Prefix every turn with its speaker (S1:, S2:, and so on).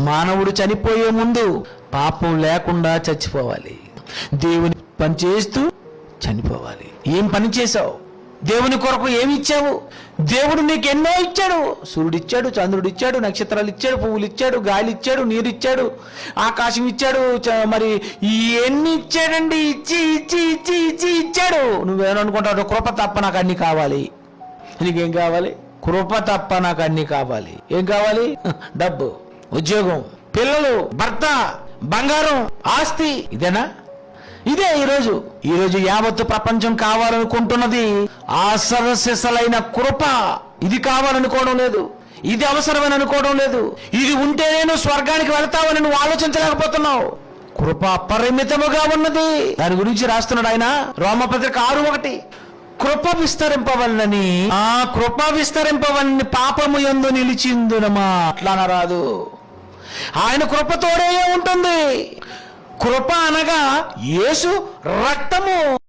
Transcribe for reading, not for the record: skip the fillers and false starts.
S1: మానవుడు చనిపోయే ముందు పాపం లేకుండా చచ్చిపోవాలి. దేవుని పని చేస్తూ చనిపోవాలి. ఏం పని చేశావు? దేవుని కొరకు ఏమి ఇచ్చావు? దేవుడు నీకు ఎన్నో ఇచ్చాడు. సూర్యుడు ఇచ్చాడు, చంద్రుడు ఇచ్చాడు, నక్షత్రాలు ఇచ్చాడు, పువ్వులు ఇచ్చాడు, గాలి ఇచ్చాడు, నీరు ఇచ్చాడు, ఆకాశం ఇచ్చాడు. మరి ఎన్ని ఇచ్చాడండి? ఇచ్చి ఇచ్చి ఇచ్చి ఇచ్చి ఇచ్చాడు. నువ్వేమనుకుంటావు? కృప తప్ప నాకు అన్ని కావాలి. నీకేం కావాలి? కృప తప్ప నాకు అన్ని కావాలి. ఏం కావాలి? డబ్బు, ఉద్యోగం, పిల్లలు, భర్త, బంగారం, ఆస్తి. ఇదేనా? ఇదే ఈరోజు యావత్తు ప్రపంచం కావాలనుకుంటున్నది ఆసరసిసలైన కృప. ఇది కావాలనుకోవడం లేదు, ఇది అవసరమని అనుకోవడం లేదు. ఇది ఉంటే నేను స్వర్గానికి వెళ్తావని నువ్వు ఆలోచించలేకపోతున్నావు. కృప అపరిమితముగా ఉన్నది. దాని గురించి రాస్తున్నాడు ఆయన రోమపత్రిక 6:1. కృప విస్తరింపవలనని, ఆ కృప విస్తరింపవలని పాపము యందు నిలిచిందునమా. అట్లా అనరాదు. ఆయన కృపతోడే ఉంటుంది. కృప అనగా యేసు రక్తము.